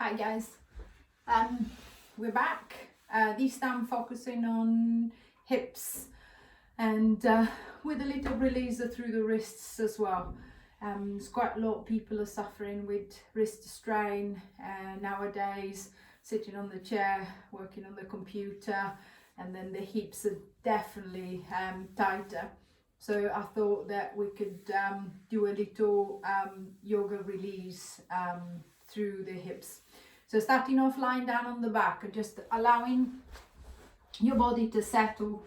Hi guys, we're back. This time focusing on hips and with a little release through the wrists as well. There's quite a lot of people are suffering with wrist strain nowadays, sitting on the chair, working on the computer, and then the hips are definitely tighter. So I thought that we could do a little yoga release through the hips. So starting off lying down on the back and just allowing your body to settle.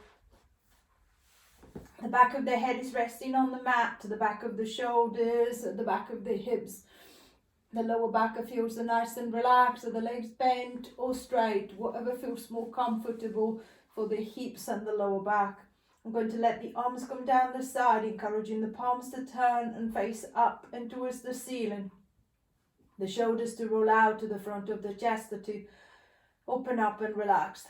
The back of the head is resting on the mat, the back of the shoulders, the back of the hips. The lower back feels nice and relaxed, so the legs bent or straight, whatever feels more comfortable for the hips and the lower back. I'm going to let the arms come down the side, encouraging the palms to turn and face up and towards the ceiling. The shoulders to roll out to the front of the chest to open up and relax.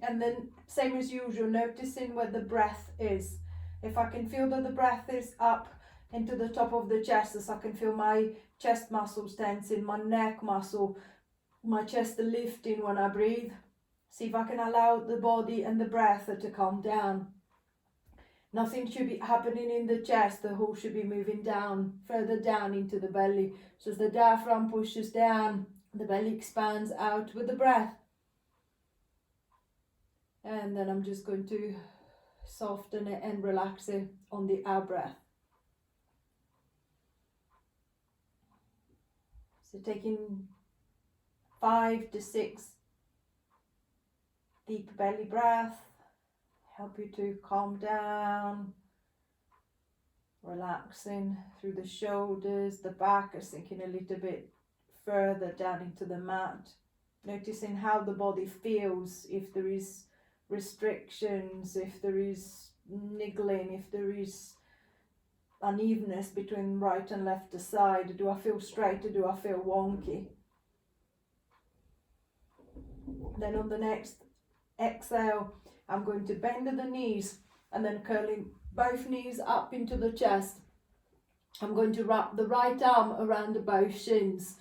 And then same as usual, noticing where the breath is. If I can feel that the breath is up into the top of the chest, as I can feel my chest muscles tensing, my neck muscle, my chest lifting when I breathe. See if I can allow the body and the breath to calm down. Nothing should be happening in the chest, the whole should be moving down, further down into the belly. So as the diaphragm pushes down, the belly expands out with the breath. And then I'm just going to soften it and relax it on the out breath. So taking 5 to 6 deep belly breath. Help you to calm down, relaxing through the shoulders, the back is sinking a little bit further down into the mat. Noticing how the body feels, if there is restrictions, if there is niggling, if there is unevenness between right and left side. Do I feel straight or do I feel wonky? Then on the next exhale, I'm going to bend the knees and then curling both knees up into the chest. I'm going to wrap the right arm around both shins.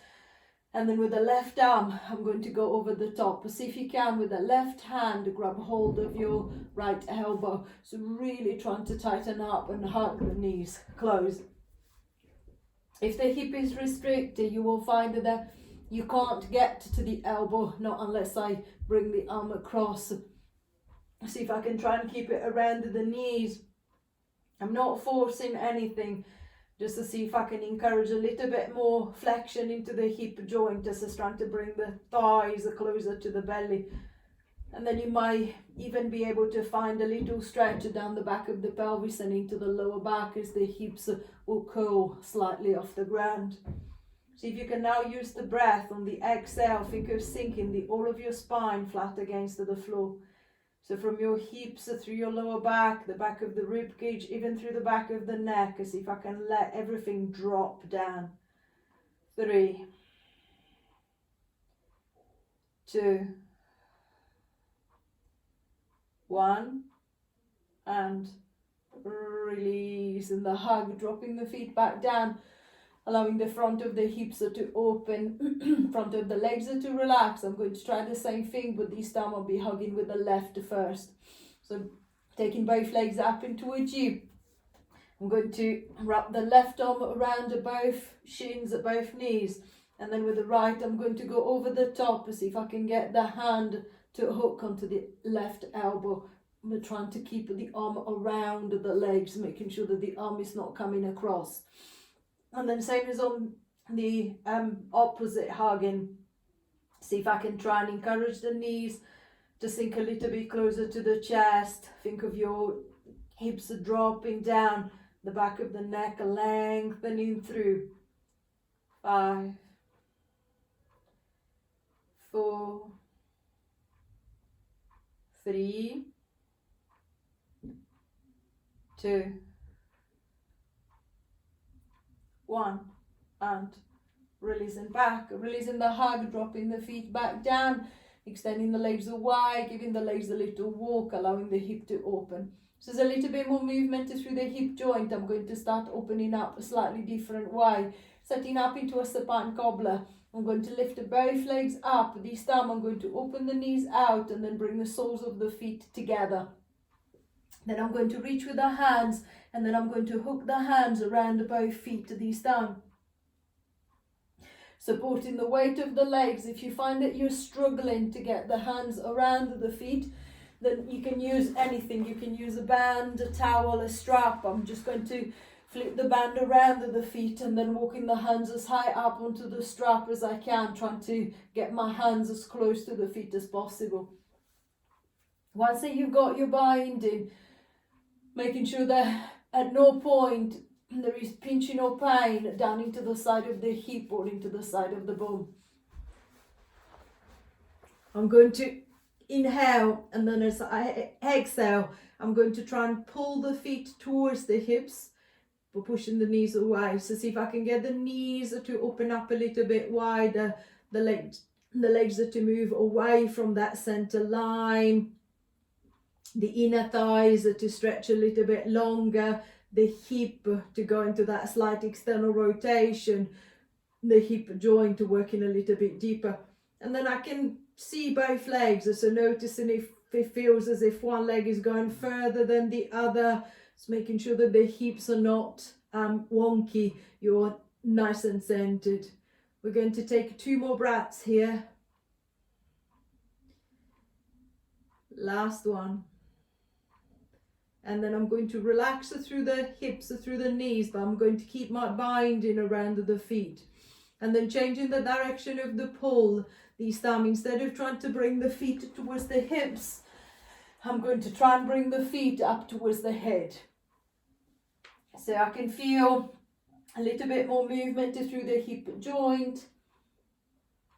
And then with the left arm, I'm going to go over the top. See if you can, with the left hand, grab hold of your right elbow. So really trying to tighten up and hug the knees close. If the hip is restricted, you will find that you can't get to the elbow, not unless I bring the arm across. See if I can try and keep it around the knees. I'm not forcing anything, just to see if I can encourage a little bit more flexion into the hip joint, as I'm trying to bring the thighs closer to the belly. And then you might even be able to find a little stretch down the back of the pelvis and into the lower back as the hips will curl slightly off the ground. See if you can now use the breath on the exhale. Think of sinking all of your spine flat against the floor. So from your hips through your lower back, the back of the rib cage, even through the back of the neck, as if I can let everything drop down. 3, 2, 1, and release. And the hug, dropping the feet back down, allowing the front of the hips to open, front of the legs to relax. I'm going to try the same thing, but this time I'll be hugging with the left first. So taking both legs up and towards you. I'm going to wrap the left arm around both shins, both knees. And then with the right, I'm going to go over the top, see if I can get the hand to hook onto the left elbow. We're trying to keep the arm around the legs, making sure that the arm is not coming across. And then same as on the opposite hugging, see if I can try and encourage the knees to sink a little bit closer to the chest. Think of your hips dropping down, the back of the neck lengthening through. 5, 4, 3, 2, 1, and releasing back, releasing the hug, dropping the feet back down, extending the legs wide, giving the legs a little walk, allowing the hip to open. So there's a little bit more movement through the hip joint. I'm going to start opening up a slightly different way, setting up into a supine cobbler. I'm going to lift both legs up. This time I'm going to open the knees out and then bring the soles of the feet together. Then I'm going to reach with the hands, and then I'm going to hook the hands around both feet this time. Supporting the weight of the legs. If you find that you're struggling to get the hands around the feet, then you can use anything. You can use a band, a towel, a strap. I'm just going to flip the band around the feet and then walking the hands as high up onto the strap as I can, trying to get my hands as close to the feet as possible. Once that you've got your binding, making sure that at no point there is pinching or pain down into the side of the hip or into the side of the bone. I'm going to inhale, and then as I exhale, I'm going to try and pull the feet towards the hips, but pushing the knees away. So see if I can get the knees to open up a little bit wider, the legs are to move away from that center line. The inner thighs are to stretch a little bit longer, the hip to go into that slight external rotation, the hip joint to work in a little bit deeper. And then I can see both legs, so noticing if it feels as if one leg is going further than the other. Just making sure that the hips are not wonky, you're nice and centered. We're going to take 2 more breaths here. Last one. And then I'm going to relax through the hips, through the knees, but I'm going to keep my binding around the feet. And then changing the direction of the pull. This time, instead of trying to bring the feet towards the hips, I'm going to try and bring the feet up towards the head. So I can feel a little bit more movement through the hip joint.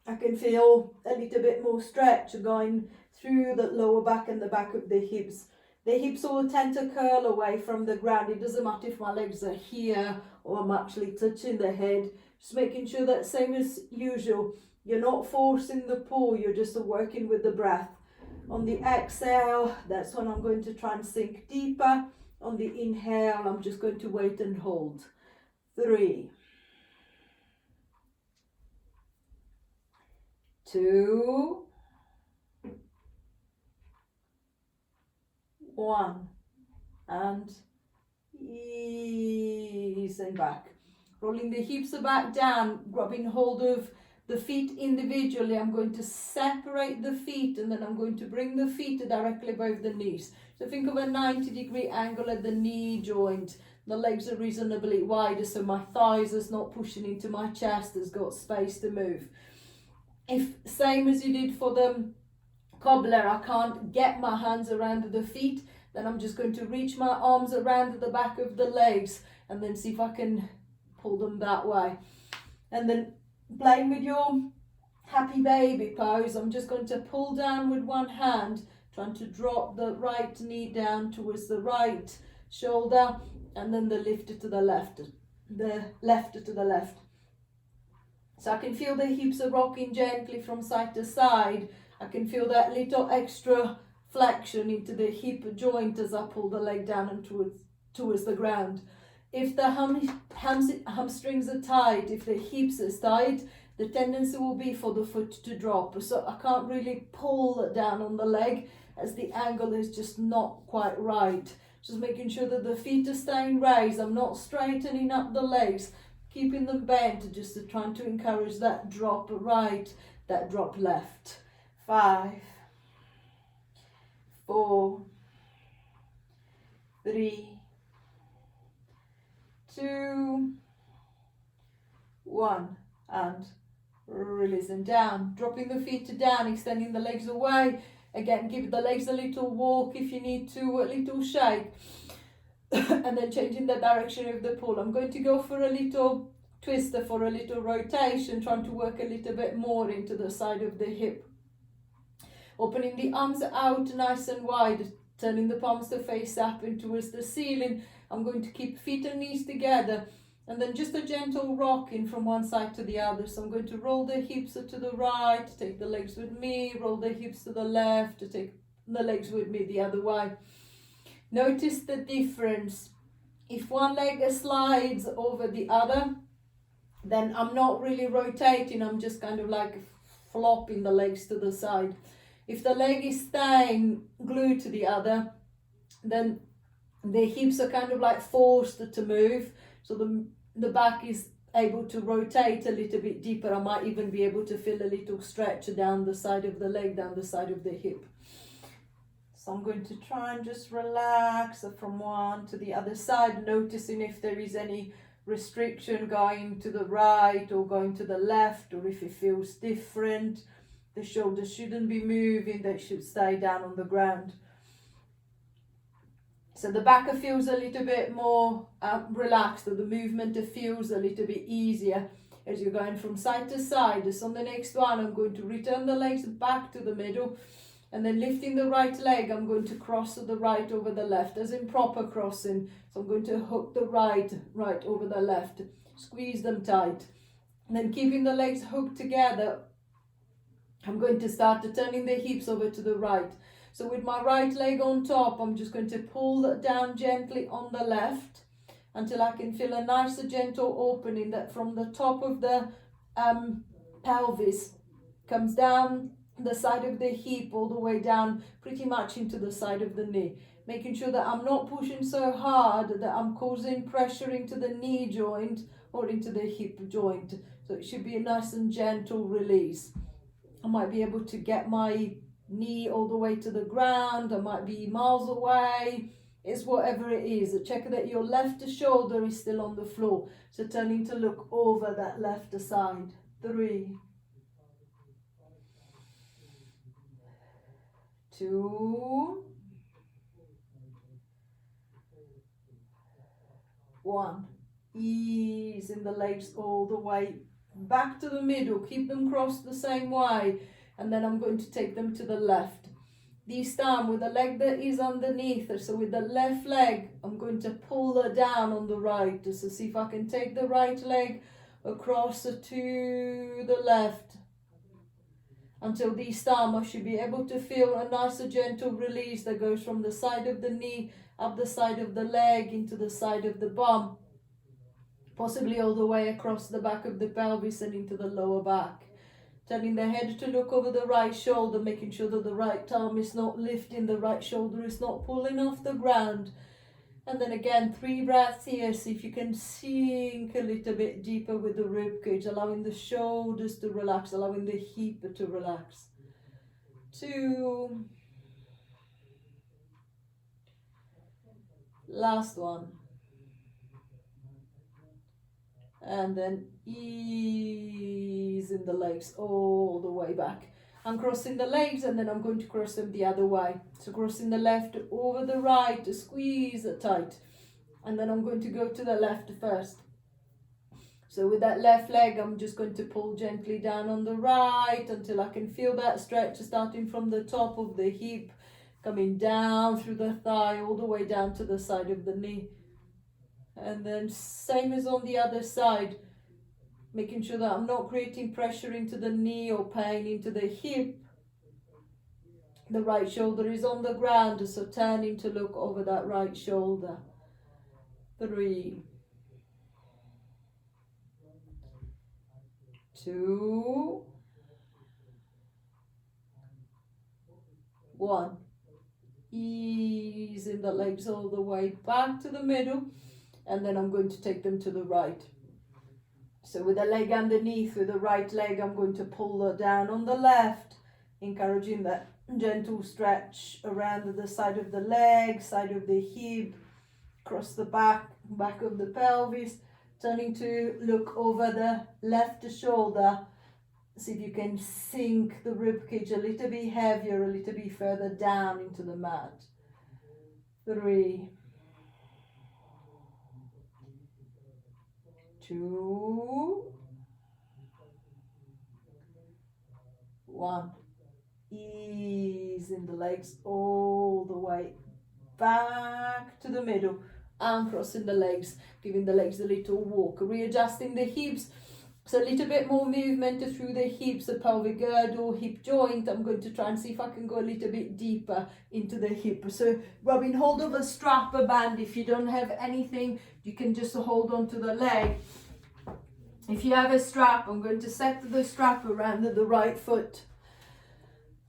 I can feel a little bit more stretch going through the lower back and the back of the hips. The hips all tend to curl away from the ground. It doesn't matter if my legs are here or I'm actually touching the head. Just making sure that, same as usual, you're not forcing the pull, you're just working with the breath. On the exhale, that's when I'm going to try and sink deeper. On the inhale, I'm just going to wait and hold. 3, 2, 1, and easing back. Rolling the hips back down, grabbing hold of the feet individually. I'm going to separate the feet, and then I'm going to bring the feet directly above the knees. So think of a 90-degree angle at the knee joint. The legs are reasonably wide, so my thighs is not pushing into my chest, has got space to move. If, same as you did for the cobbler, I can't get my hands around the feet, then I'm just going to reach my arms around the back of the legs and then see if I can pull them that way. And then playing with your happy baby pose, I'm just going to pull down with one hand, trying to drop the right knee down towards the right shoulder, and then the lift to the left to the left. So I can feel the hips are rocking gently from side to side. I can feel that little extra flexion into the hip joint as I pull the leg down and towards the ground. If the hamstrings are tight, if the hips are tight, the tendency will be for the foot to drop. So I can't really pull down on the leg as the angle is just not quite right. Just making sure that the feet are staying raised. I'm not straightening up the legs, keeping them bent, just trying to encourage that drop right, that drop left. 5, 4, 3, 2, 1, and releasing down, dropping the feet down, extending the legs away. Again, give the legs a little walk if you need to, a little shake. And then changing the direction of the pull. I'm going to go for a little twister, for a little rotation, trying to work a little bit more into the side of the hip. Opening the arms out nice and wide, turning the palms to face up and towards the ceiling. I'm going to keep feet and knees together, and then just a gentle rocking from one side to the other. So I'm going to roll the hips to the right, take the legs with me, roll the hips to the left, to take the legs with me the other way. Notice the difference. If one leg slides over the other, then I'm not really rotating, I'm just kind of like flopping the legs to the side. If the leg is staying glued to the other, then the hips are kind of like forced to move, so the back is able to rotate a little bit deeper. I might even be able to feel a little stretch down the side of the leg, down the side of the hip. So I'm going to try and just relax from one to the other side, noticing if there is any restriction going to the right or going to the left, or if it feels different. The shoulders shouldn't be moving, they should stay down on the ground. So the back feels a little bit more relaxed, or the movement feels a little bit easier as you're going from side to side. So on the next one, I'm going to return the legs back to the middle, and then lifting the right leg, I'm going to cross the right over the left, as in proper crossing. So I'm going to hook the right over the left, squeeze them tight. And then keeping the legs hooked together, I'm going to start turning the hips over to the right. So with my right leg on top, I'm just going to pull down gently on the left until I can feel a nice gentle opening that from the top of the pelvis comes down the side of the hip all the way down pretty much into the side of the knee. Making sure that I'm not pushing so hard that I'm causing pressure into the knee joint or into the hip joint. So it should be a nice and gentle release. I might be able to get my knee all the way to the ground, I might be miles away. It's whatever it is. Check that your left shoulder is still on the floor. So turning to look over that left side. 3, 2, 1. Ease in the legs all the way back to the middle. Keep them crossed the same way. And then I'm going to take them to the left. This time with the leg that is underneath. So with the left leg, I'm going to pull her down on the right. So see if I can take the right leg across to the left. Until this time I should be able to feel a nice gentle release that goes from the side of the knee, up the side of the leg, into the side of the bum. Possibly all the way across the back of the pelvis and into the lower back. Turning the head to look over the right shoulder, making sure that the right arm is not lifting, the right shoulder is not pulling off the ground. And then again, 3 breaths here. See if you can sink a little bit deeper with the ribcage, allowing the shoulders to relax, allowing the hip to relax. 2. Last one. And then ease in the legs all the way back. I'm crossing the legs and then I'm going to cross them the other way. So crossing the left over the right, squeeze it tight. And then I'm going to go to the left first. So with that left leg, I'm just going to pull gently down on the right until I can feel that stretch starting from the top of the hip, coming down through the thigh all the way down to the side of the knee. And then same as on the other side, making sure that I'm not creating pressure into the knee or pain into the hip. The right shoulder is on the ground, so turning to look over that right shoulder. 3, 2, 1. Ease in the legs all the way back to the middle. And then I'm going to take them to the right. So with the leg underneath, with the right leg, I'm going to pull her down on the left, encouraging that gentle stretch around the side of the leg, side of the hip, across the back of the pelvis, turning to look over the left shoulder. See if you can sink the ribcage a little bit heavier, a little bit further down into the mat. 3, 2, 1. Ease in the legs all the way back to the middle and crossing the legs, giving the legs a little walk, readjusting the hips. So a little bit more movement through the hips, the pelvic girdle, hip joint. I'm going to try and see if I can go a little bit deeper into the hip. So grabbing hold of a strap band. If you don't have anything, you can just hold on to the leg. If you have a strap, I'm going to set the strap around the right foot.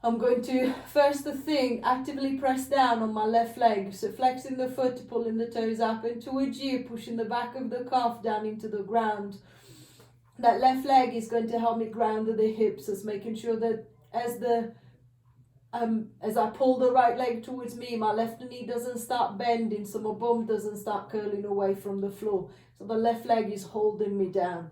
I'm going to, first thing, actively press down on my left leg. So flexing the foot, pulling the toes up and towards you, pushing the back of the calf down into the ground. That left leg is going to help me ground the hips, as making sure that as I pull the right leg towards me, my left knee doesn't start bending, so my bum doesn't start curling away from the floor. So the left leg is holding me down.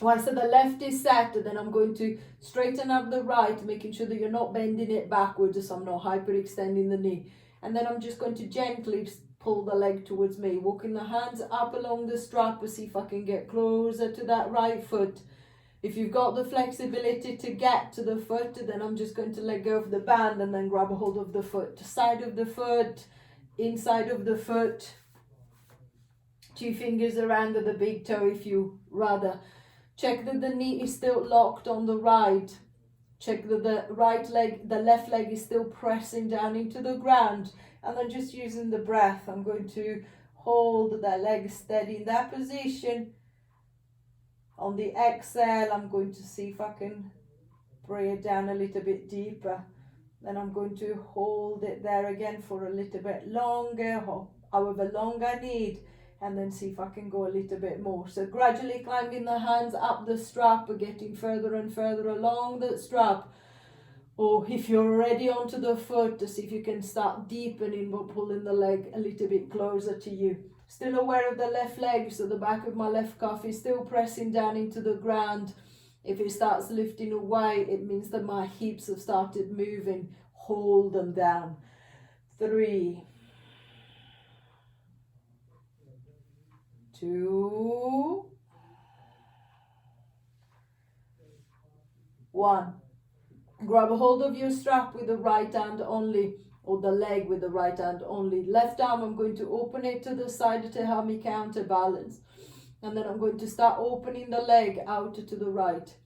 Once the left is set, then I'm going to straighten up the right, making sure that you're not bending it backwards, so I'm not hyperextending the knee. And then I'm just going to gently pull the leg towards me, walking the hands up along the strap to see if I can get closer to that right foot. If you've got the flexibility to get to the foot, then I'm just going to let go of the band and then grab a hold of the foot. Side of the foot, inside of the foot, 2 fingers around the big toe if you rather. Check that the knee is still locked on the right. Check that the left leg is still pressing down into the ground. And then just using the breath, I'm going to hold that leg steady in that position. On the exhale, I'm going to see if I can bring it down a little bit deeper. Then I'm going to hold it there again for a little bit longer, however long I need. And then see if I can go a little bit more. So gradually climbing the hands up the strap, getting further and further along the strap. Or if you're already onto the foot, to see if you can start deepening by pulling the leg a little bit closer to you. Still aware of the left leg, so the back of my left calf is still pressing down into the ground. If it starts lifting away, it means that my hips have started moving. Hold them down. 3, 2, 1. Grab a hold of your strap with the right hand only, or the leg with the right hand only. Left arm, I'm going to open it to the side to help me counterbalance. And then I'm going to start opening the leg out to the right.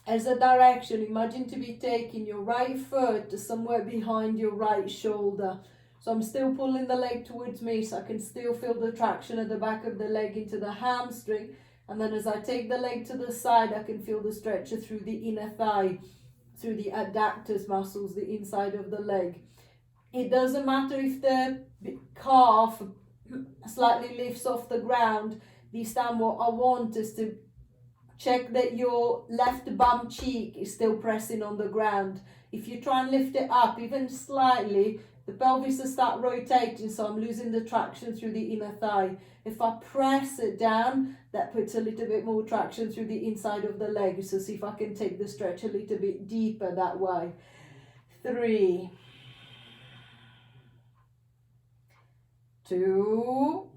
As a direction, imagine to be taking your right foot to somewhere behind your right shoulder. So I'm still pulling the leg towards me, so I can still feel the traction at the back of the leg into the hamstring. And then as I take the leg to the side, I can feel the stretch through the inner thigh, through the adductors muscles, the inside of the leg. It doesn't matter if the calf slightly lifts off the ground. This time what I want is to check that your left bum cheek is still pressing on the ground. If you try and lift it up even slightly, the pelvis will start rotating, so I'm losing the traction through the inner thigh. If I press it down, that puts a little bit more traction through the inside of the leg. So see if I can take the stretch a little bit deeper that way. 3, 2,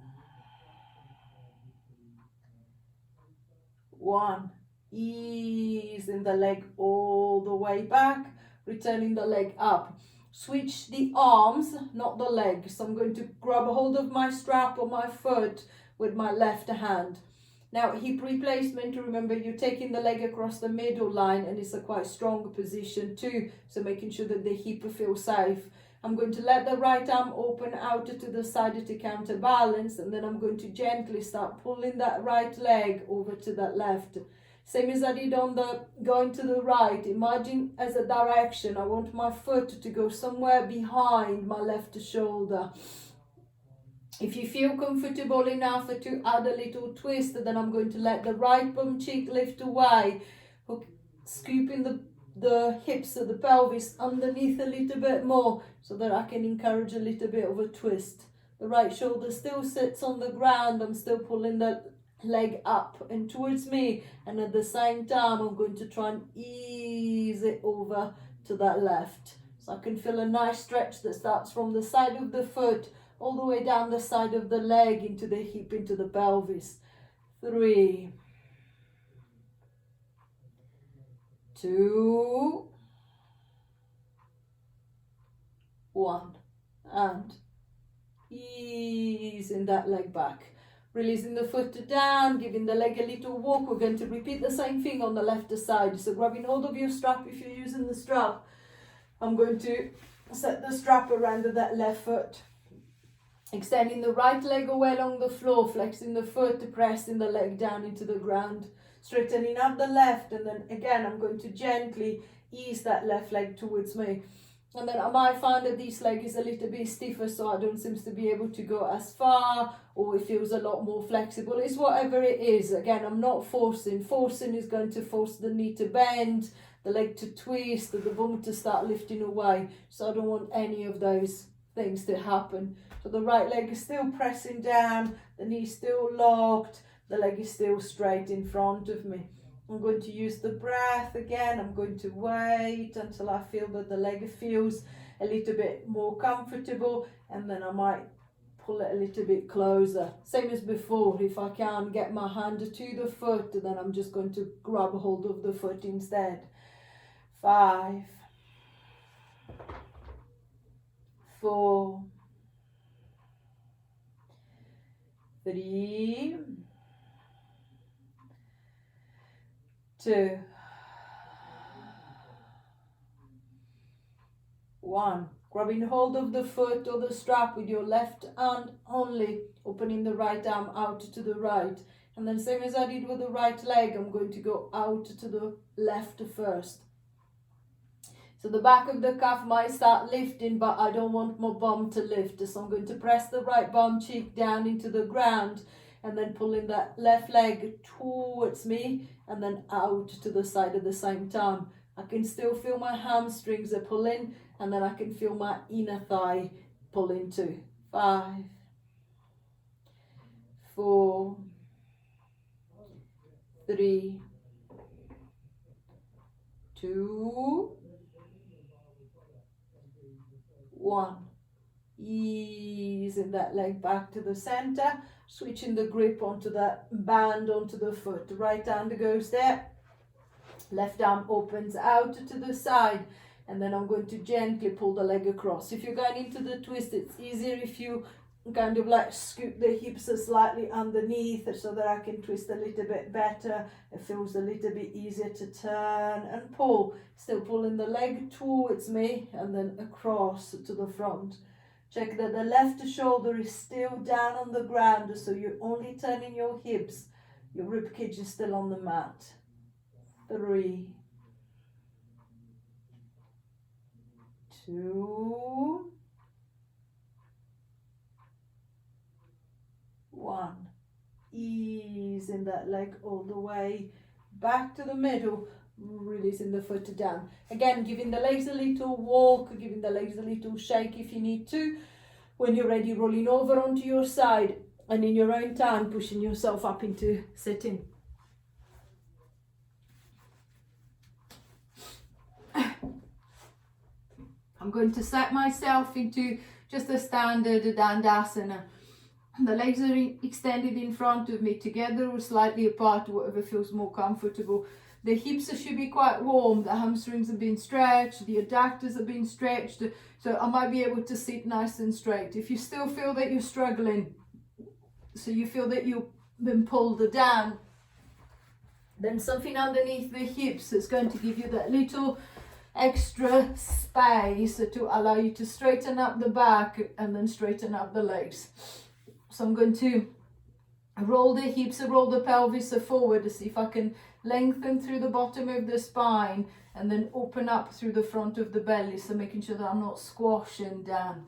1. Easing the leg all the way back, returning the leg up. Switch the arms, not the leg. So I'm going to grab a hold of my strap or my foot with my left hand. Now, hip replacement, remember you're taking the leg across the middle line, and it's a quite strong position too. So making sure that the hip feels safe. I'm going to let the right arm open out to the side to counterbalance, and then I'm going to gently start pulling that right leg over to that left. Same as I did on the going to the right. Imagine as a direction, I want my foot to go somewhere behind my left shoulder. If you feel comfortable enough to add a little twist, then I'm going to let the right bum cheek lift away, scooping the hips of the pelvis underneath a little bit more, so that I can encourage a little bit of a twist. The right shoulder still sits on the ground. I'm still pulling the leg up and towards me, and at the same time I'm going to try and ease it over to that left, so I can feel a nice stretch that starts from the side of the foot all the way down the side of the leg into the hip, into the pelvis. 3, 2, 1, and easing that leg back. Releasing the foot down, giving the leg a little walk. We're going to repeat the same thing on the left side. So grabbing hold of your strap if you're using the strap. I'm going to set the strap around that left foot. Extending the right leg away along the floor, flexing the foot, pressing the leg down into the ground. straightening up the left, and then again I'm going to gently ease that left leg towards me. And then I might find that this leg is a little bit stiffer, so I don't seem to be able to go as far, or it feels a lot more flexible. It's whatever it is. Again, I'm not forcing. Forcing is going to force the knee to bend, the leg to twist, the bum to start lifting away. So I don't want any of those things to happen. So the right leg is still pressing down, the knee is still locked, the leg is still straight in front of me. I'm going to use the breath again. I'm going to wait until I feel that the leg feels a little bit more comfortable, and then I might pull it a little bit closer. Same as before, if I can't get my hand to the foot, then I'm just going to grab hold of the foot instead. 5, 4, 3, 2, 1. Grabbing hold of the foot or the strap with your left hand only, opening the right arm out to the right. And then same as I did with the right leg, I'm going to go out to the left first. So the back of the calf might start lifting, but I don't want my bum to lift. So I'm going to press the right bum cheek down into the ground, and then pulling that left leg towards me and then out to the side at the same time. I can still feel my hamstrings are pulling, and then I can feel my inner thigh pulling too. 5, 4, 3, 2, 1. Easing that leg back to the center, switching the grip onto that band onto the foot. Right hand goes there, left arm opens out to the side, and then I'm going to gently pull the leg across. If you're going into the twist, it's easier if you kind of like scoop the hips slightly underneath so that I can twist a little bit better. It feels a little bit easier to turn and pull. Still pulling the leg towards me and then across to the front. Check that the left shoulder is still down on the ground, so you're only turning your hips. Your ribcage is still on the mat. 3, 2, 1. Easing that leg all the way back to the middle, releasing the foot down. Again, giving the legs a little walk, giving the legs a little shake if you need to. When you're ready, rolling over onto your side, and in your own time, pushing yourself up into sitting. I'm going to set myself into just a standard dandasana. The legs are extended in front of me, together or slightly apart, whatever feels more comfortable. The hips should be quite warm, the hamstrings have been stretched, the adductors have been stretched, so I might be able to sit nice and straight. If you still feel that you're struggling, so you feel that you've been pulled down, then something underneath the hips is going to give you that little extra space to allow you to straighten up the back and then straighten up the legs. So I'm going to roll the hips, roll the pelvis forward to see if I can lengthen through the bottom of the spine and then open up through the front of the belly, so making sure that I'm not squashing down.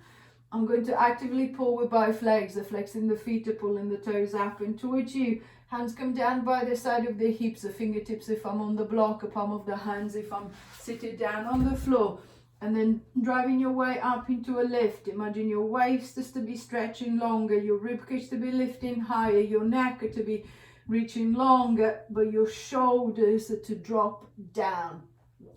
I'm going to actively pull with both legs, flexing the feet, pulling the toes up and towards you. Hands come down by the side of the hips, the fingertips if I'm on the block, a palm of the hands if I'm sitting down on the floor. And then driving your way up into a lift. Imagine your waist is to be stretching longer, your ribcage to be lifting higher, your neck to be reaching longer, but your shoulders to drop down.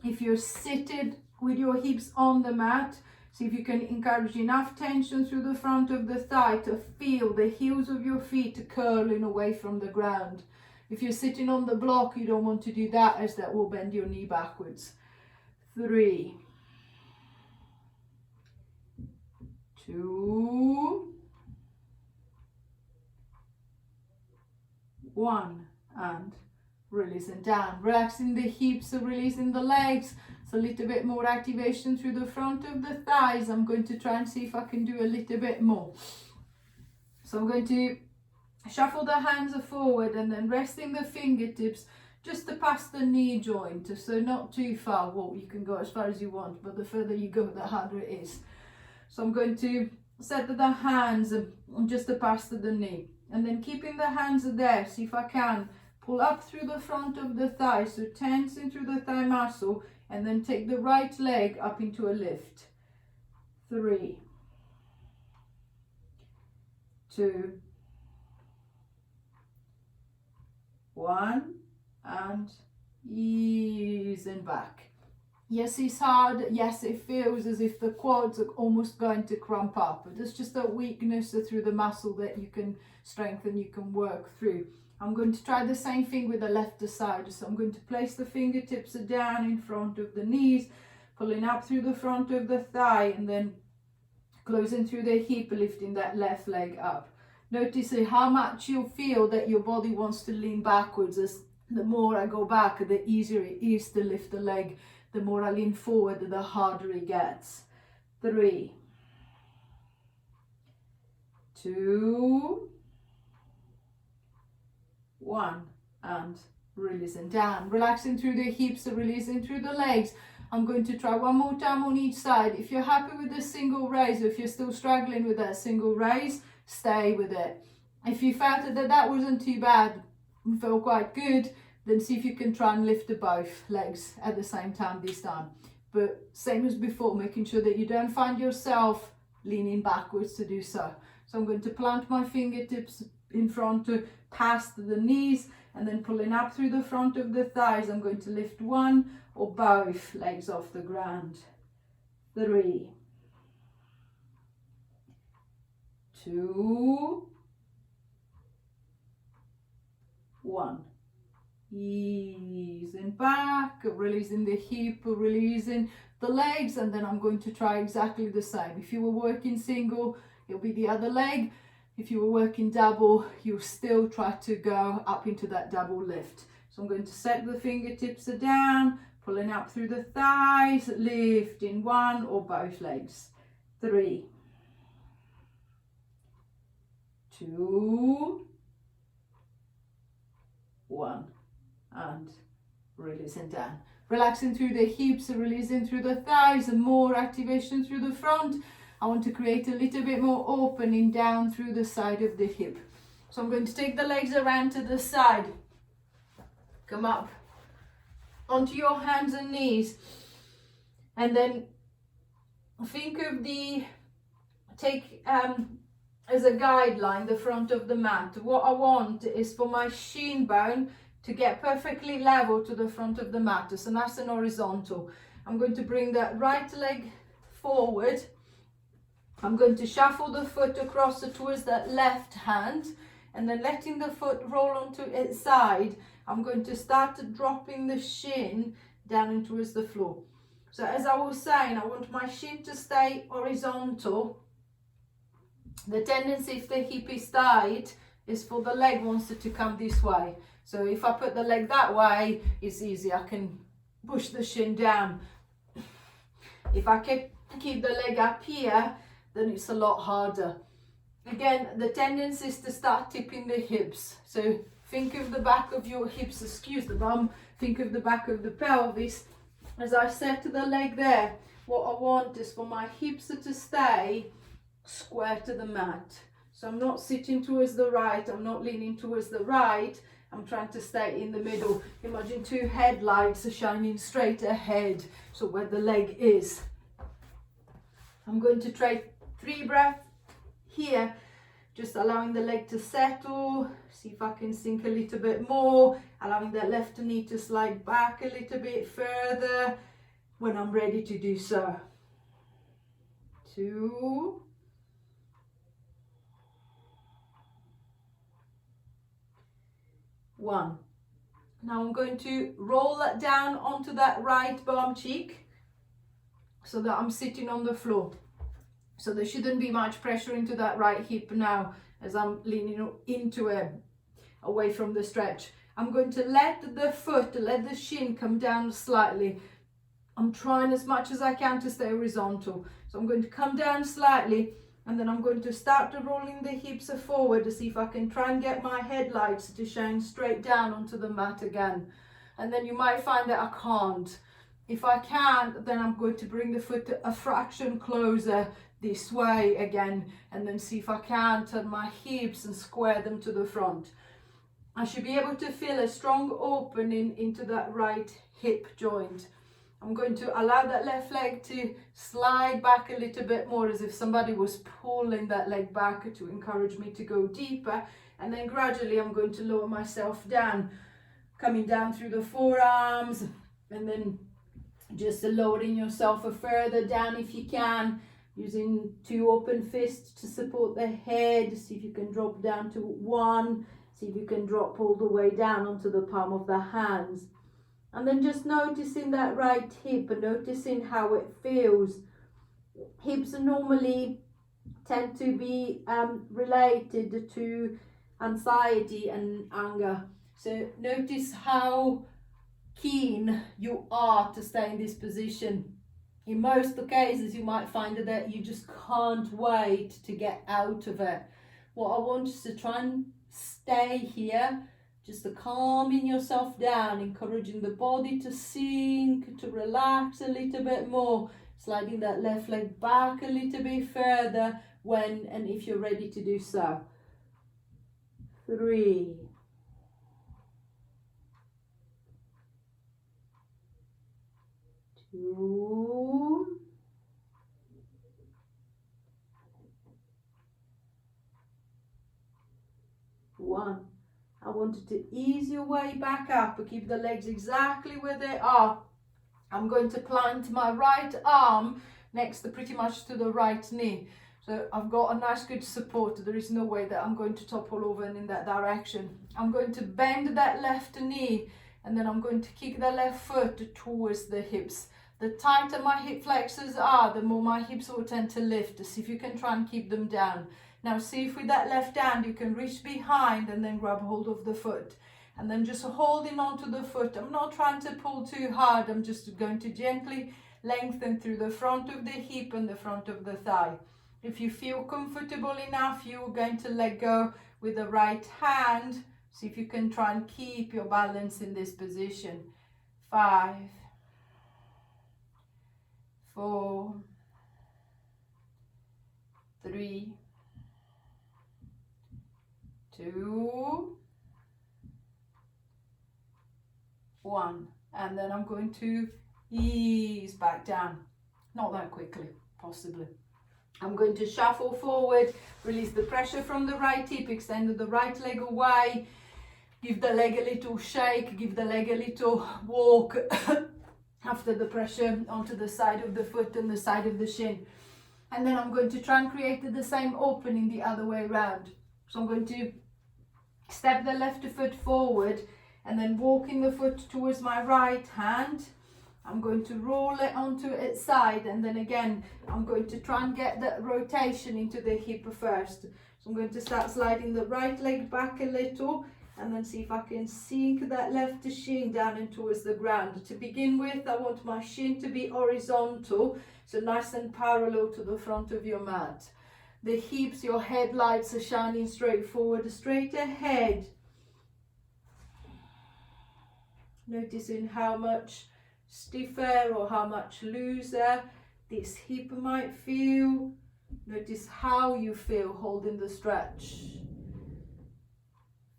If you're seated with your hips on the mat, see if you can encourage enough tension through the front of the thigh to feel the heels of your feet curling away from the ground. If you're sitting on the block, you don't want to do that, as that will bend your knee backwards. 3, 2, 1, and releasing down, relaxing the hips, releasing the legs. So a little bit more activation through the front of the thighs. I'm going to try and see if I can do a little bit more. So I'm going to shuffle the hands forward and then resting the fingertips just to past the knee joint, so not too far. Well, you can go as far as you want, but the further you go, the harder it is. So I'm going to set the hands just to past the knee, and then keeping the hands there, see if I can pull up through the front of the thigh, so tensing through the thigh muscle, and then take the right leg up into a lift. 3, 2, 1, and easing back. Yes, it's hard. Yes, it feels as if the quads are almost going to cramp up, but it's just a weakness through the muscle that you can strengthen, you can work through. I'm going to try the same thing with the left side. So I'm going to place the fingertips down in front of the knees, pulling up through the front of the thigh, and then closing through the hip, lifting that left leg up. Notice how much you feel that your body wants to lean backwards. As the more I go back, the easier it is to lift the leg. The more I lean forward, the harder it gets. 3, 2, 1, and releasing down. Relaxing through the hips, releasing through the legs. I'm going to try one more time on each side. If you're happy with the single raise, or if you're still struggling with that single raise, stay with it. If you felt that wasn't too bad, felt quite good, then see if you can try and lift both legs at the same time this time. But same as before, making sure that you don't find yourself leaning backwards to do so. So I'm going to plant my fingertips in front to past the knees, and then pulling up through the front of the thighs, I'm going to lift one or both legs off the ground. 3, 2, 1. Easing back, releasing the hip, releasing the legs, and then I'm going to try exactly the same. If you were working single, it'll be the other leg. If you were working double, you'll still try to go up into that double lift. So I'm going to set the fingertips down, pulling up through the thighs, lifting one or both legs. 3, 2, 1. And releasing down. Relaxing through the hips, releasing through the thighs, and more activation through the front. I want to create a little bit more opening down through the side of the hip. So I'm going to take the legs around to the side. Come up onto your hands and knees. And then think of take as a guideline the front of the mat. What I want is for my shin bone to get perfectly level to the front of the mat. So nice and horizontal. I'm going to bring that right leg forward. I'm going to shuffle the foot across towards that left hand, and then letting the foot roll onto its side, I'm going to start dropping the shin down in towards the floor. So as I was saying, I want my shin to stay horizontal. The tendency, if the hip is tight, is for the leg wants it to come this way. So if I put the leg that way, it's easy. I can push the shin down. If I keep the leg up here, then it's a lot harder. Again, the tendency is to start tipping the hips. So think of the back of your hips, excuse the bum, think of the back of the pelvis. As I set the leg there, what I want is for my hips to stay square to the mat. So I'm not sitting towards the right, I'm not leaning towards the right, I'm trying to stay in the middle. Imagine two headlights shining straight ahead, so where the leg is. I'm going to try 3 breaths here, just allowing the leg to settle. See if I can sink a little bit more, allowing that left knee to slide back a little bit further when I'm ready to do so. 2, 1. Now I'm going to roll that down onto that right bum cheek so that I'm sitting on the floor. So there shouldn't be much pressure into that right hip now as I'm leaning into it, away from the stretch. I'm going to let the shin come down slightly. I'm trying as much as I can to stay horizontal. So I'm going to come down slightly, and then I'm going to start rolling the hips forward to see if I can try and get my headlights to shine straight down onto the mat again. and then you might find that I can't. If I can, then I'm going to bring the foot a fraction closer this way again, and then see if I can turn my hips and square them to the front. I should be able to feel a strong opening into that right hip joint. I'm going to allow that left leg to slide back a little bit more, as if somebody was pulling that leg back to encourage me to go deeper. And then gradually I'm going to lower myself down, coming down through the forearms, and then just lowering yourself further down if you can, using 2 open fists to support the head. See if you can drop down to 1. See if you can drop all the way down onto the palm of the hands. And then just noticing that right hip and noticing how it feels. Hips normally tend to be related to anxiety and anger. So notice how keen you are to stay in this position. In most cases, you might find that you just can't wait to get out of it. What I want is to try and stay here, just to calming yourself down, encouraging the body to sink, to relax a little bit more, sliding that left leg back a little bit further when and if you're ready to do so. 3. 2. 1. I want you to ease your way back up, but keep the legs exactly where they are. I'm going to plant my right arm next to pretty much to the right knee. So I've got a nice good support. There is no way that I'm going to topple over and in that direction. I'm going to bend that left knee, and then I'm going to kick the left foot towards the hips. The tighter my hip flexors are, the more my hips will tend to lift. See if you can try and keep them down. Now see if with that left hand you can reach behind and then grab hold of the foot. And then just holding onto the foot. I'm not trying to pull too hard. I'm just going to gently lengthen through the front of the hip and the front of the thigh. If you feel comfortable enough, you're going to let go with the right hand. See if you can try and keep your balance in this position. 5, 4, 3, 2, 1. And then I'm going to ease back down. Not that quickly, possibly. I'm going to shuffle forward, release the pressure from the right hip, extend the right leg away, give the leg a little shake, give the leg a little walk after the pressure onto the side of the foot and the side of the shin. And then I'm going to try and create the same opening the other way around. So I'm going to step the left foot forward and then walking the foot towards my right hand. I'm going to roll it onto its side, and then again I'm going to try and get that rotation into the hip first. So I'm going to start sliding the right leg back a little and then see if I can sink that left shin down and towards the ground. To begin with, I want my shin to be horizontal, so nice and parallel to the front of your mat. The hips, your headlights are shining straight forward, straight ahead. Noticing how much stiffer or how much looser this hip might feel. Notice how you feel holding the stretch.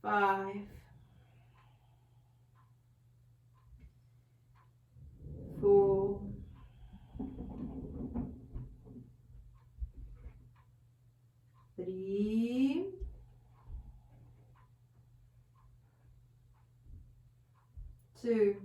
5, 4, 3, 2,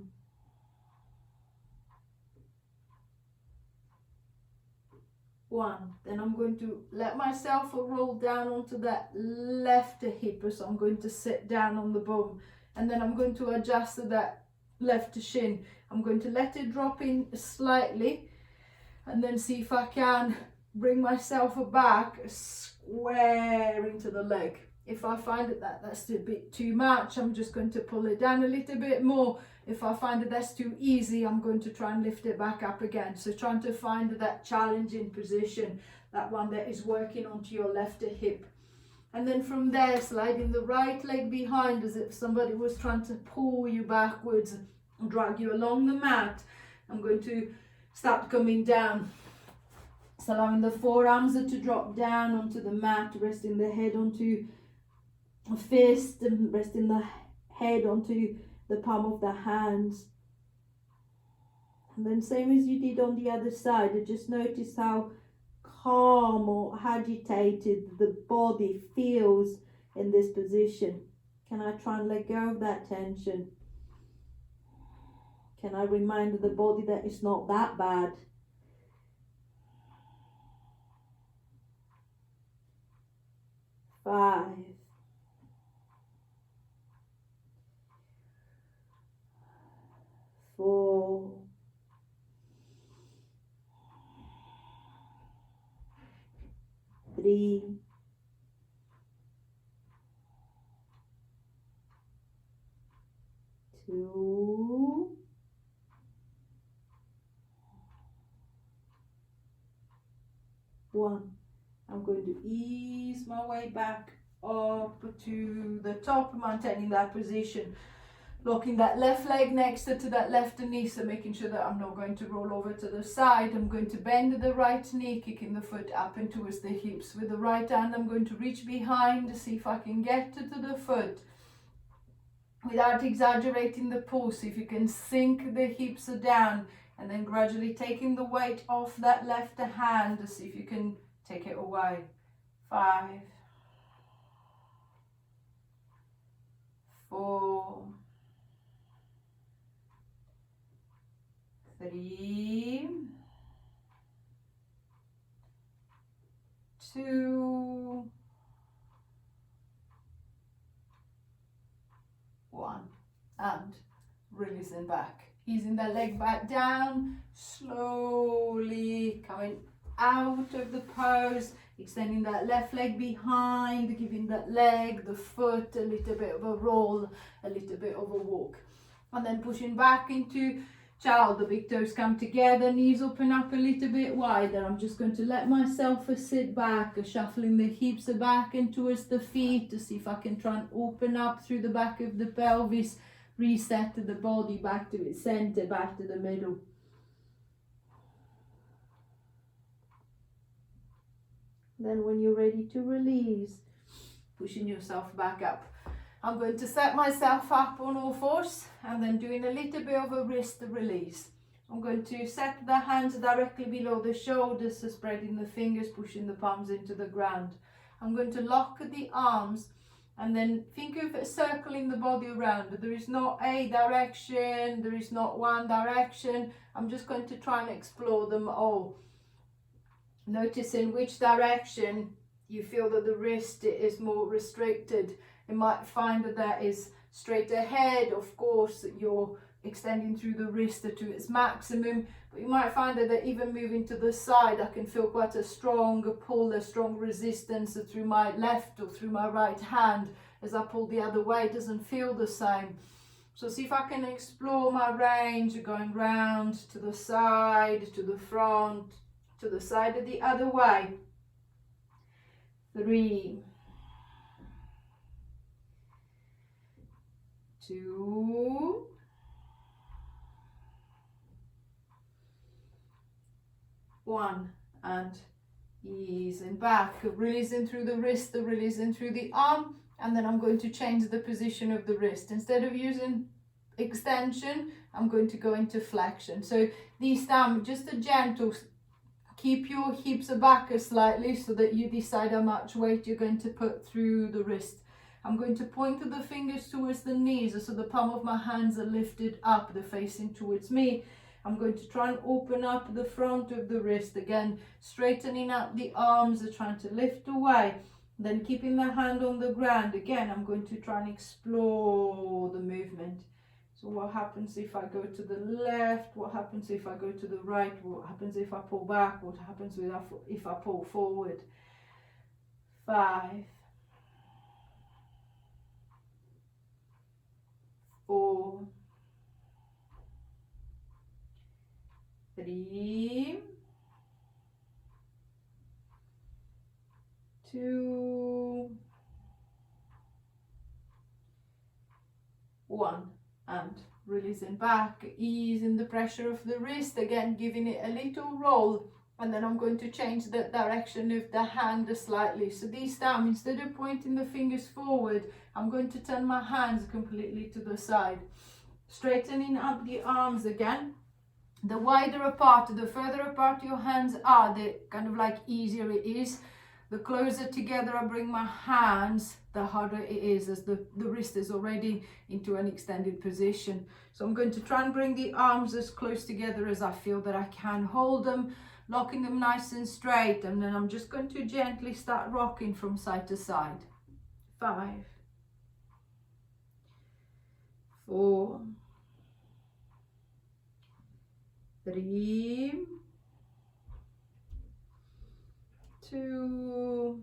1. Then I'm going to let myself roll down onto that left hip, so I'm going to sit down on the bum, and then I'm going to adjust that left shin. I'm going to let it drop in slightly and then see if I can bring myself back square into the leg. If I find that that's a bit too much, I'm just going to pull it down a little bit more. If I find that that's too easy, I'm going to try and lift it back up again. So trying to find that challenging position, that one that is working onto your left hip. And then from there, sliding the right leg behind as if somebody was trying to pull you backwards. drag you along the mat. I'm going to start coming down. So allowing the forearms to drop down onto the mat, resting the head onto a fist and resting the head onto the palm of the hands. And then same as you did on the other side, just notice how calm or agitated the body feels in this position. Can I try and let go of that tension? Can I remind the body that it's not that bad? 5, 4, 3, 2, 1. I'm going to ease my way back up to the top, maintaining that position. Locking that left leg next to that left knee, so making sure that I'm not going to roll over to the side. I'm going to bend the right knee, kicking the foot up and towards the hips. With the right hand, I'm going to reach behind to see if I can get to the foot without exaggerating the pull. So if you can sink the hips down, and then gradually taking the weight off that left hand to see if you can take it away. 5, 4, 3, 2, 1, and releasing back. Easing that leg back down, slowly coming out of the pose, extending that left leg behind, giving that leg, the foot, a little bit of a roll, a little bit of a walk. And then pushing back into child. The big toes come together, knees open up a little bit wider. I'm just going to let myself sit back, shuffling the hips back and towards the feet to see if I can try and open up through the back of the pelvis, reset the body back to its center, back to the middle. Then when you're ready to release, pushing yourself back up. I'm going to set myself up on all fours and then doing a little bit of a wrist release. I'm going to set the hands directly below the shoulders, so spreading the fingers, pushing the palms into the ground. I'm going to lock the arms and then think of circling the body around. There is not a direction, there is not one direction. I'm just going to try and explore them all. Noticing which direction you feel that the wrist is more restricted. You might find that that is straight ahead. Of course, you're extending through the wrist to its maximum, but you might find that even moving to the side, I can feel quite a strong pull, a strong resistance through my left or through my right hand. As I pull the other way, it doesn't feel the same. So see if I can explore my range, going round to the side, to the front, to the side of the other way. 3, 2, 1, and easing back, releasing through the wrist, releasing through the arm, and then I'm going to change the position of the wrist. Instead of using extension, I'm going to go into flexion. So this time, just a gentle, keep your hips back slightly so that you decide how much weight you're going to put through the wrist. I'm going to point the fingers towards the knees, so the palm of my hands are lifted up, they're facing towards me. I'm going to try and open up the front of the wrist, again, straightening out the arms, trying to lift away. Then keeping the hand on the ground, again, I'm going to try and explore the movement. So what happens if I go to the left? What happens if I go to the right? What happens if I pull back? What happens if I pull forward? 5, 4, 3, 2, 1, and releasing back, easing the pressure of the wrist, again giving it a little roll, and then I'm going to change the direction of the hand slightly. So this time, instead of pointing the fingers forward, I'm going to turn my hands completely to the side, straightening up the arms again. The wider apart, the further apart your hands are, the kind of like easier it is. The closer together I bring my hands, the harder it is, as the wrist is already into an extended position. So I'm going to try and bring the arms as close together as I feel that I can. Hold them, locking them nice and straight, and then I'm just going to gently start rocking from side to side. 5, 4, 3, 2,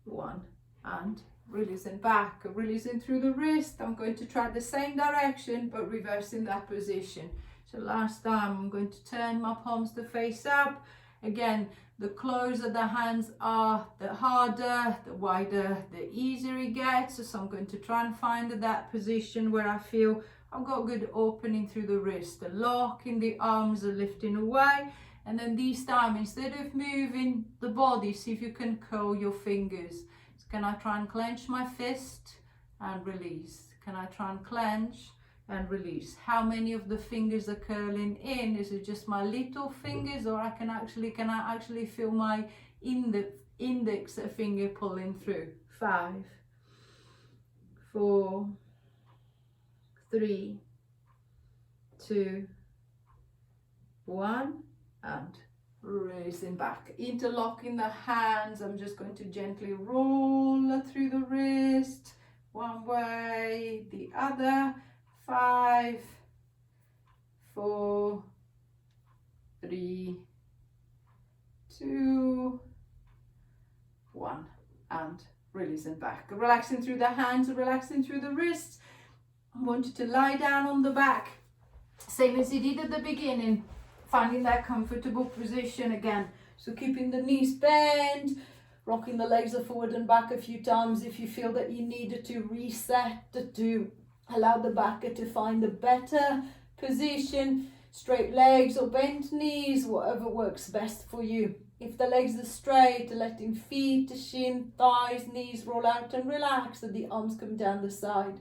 1, and releasing back, releasing through the wrist. I'm going to try the same direction but reversing that position. So last time, I'm going to turn my palms to face up. Again, the closer the hands are, the harder, the wider, the easier it gets. So I'm going to try and find that position where I feel I've got good opening through the wrist. The lock in the arms are lifting away. And then this time, instead of moving the body, see if you can curl your fingers. So can I try and clench my fist and release? Can I try and clench and release? How many of the fingers are curling in? Is it just my little fingers, or can I actually feel my index finger pulling through? 5, 4, 3, 2, 1, and releasing back, interlocking the hands. I'm just going to gently roll through the wrist, one way, the other. 5, 4, 3, 2, 1, and releasing back, relaxing through the hands, relaxing through the wrists. I want you to lie down on the back, same as you did at the beginning, finding that comfortable position again. So keeping the knees bent, rocking the legs forward and back a few times if you feel that you need to reset, to allow the back to find a better position. Straight legs or bent knees, whatever works best for you. If the legs are straight, letting feet, shin, thighs, knees roll out and relax, and the arms come down the side.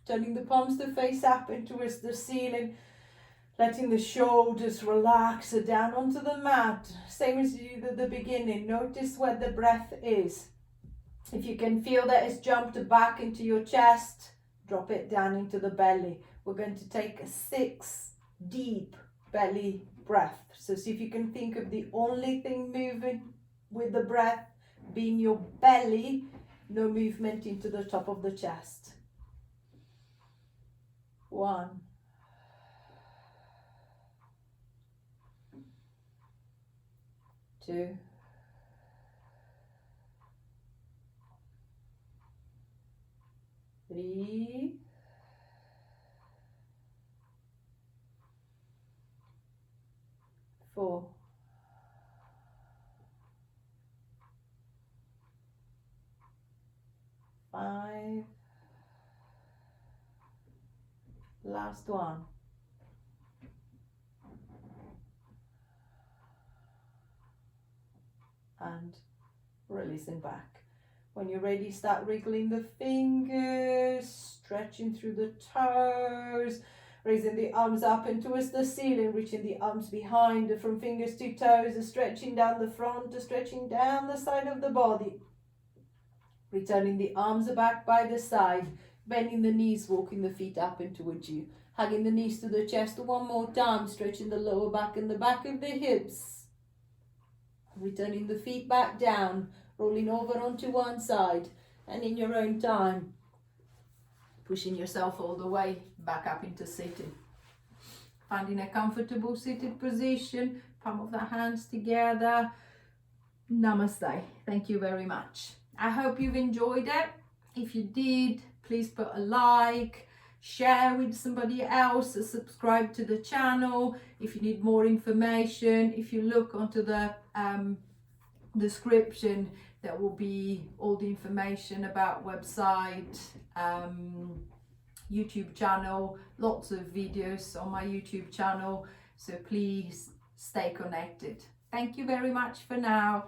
Turning the palms to face up and towards the ceiling. Letting the shoulders relax down onto the mat. Same as you did at the beginning. Notice where the breath is. If you can feel that it's jumped back into your chest, drop it down into the belly. We're going to take a 6 deep belly breath. So see if you can think of the only thing moving with the breath being your belly, no movement into the top of the chest. 1, 2, 3, 4, 5, last one, and releasing back. When you're ready, start wriggling the fingers, stretching through the toes, raising the arms up and towards the ceiling, reaching the arms behind from fingers to toes, stretching down the front, stretching down the side of the body. Returning the arms back by the side, bending the knees, walking the feet up and towards you. Hugging the knees to the chest one more time, stretching the lower back and the back of the hips. Returning the feet back down, rolling over onto one side, and in your own time, pushing yourself all the way back up into sitting. Finding a comfortable seated position, palm of the hands together. Namaste. Thank you very much. I hope you've enjoyed it. If you did, please put a like, share with somebody else, subscribe to the channel. If you need more information, if you look onto the description, there will be all the information about website, YouTube channel, lots of videos on my YouTube channel, so please stay connected. Thank you very much for now.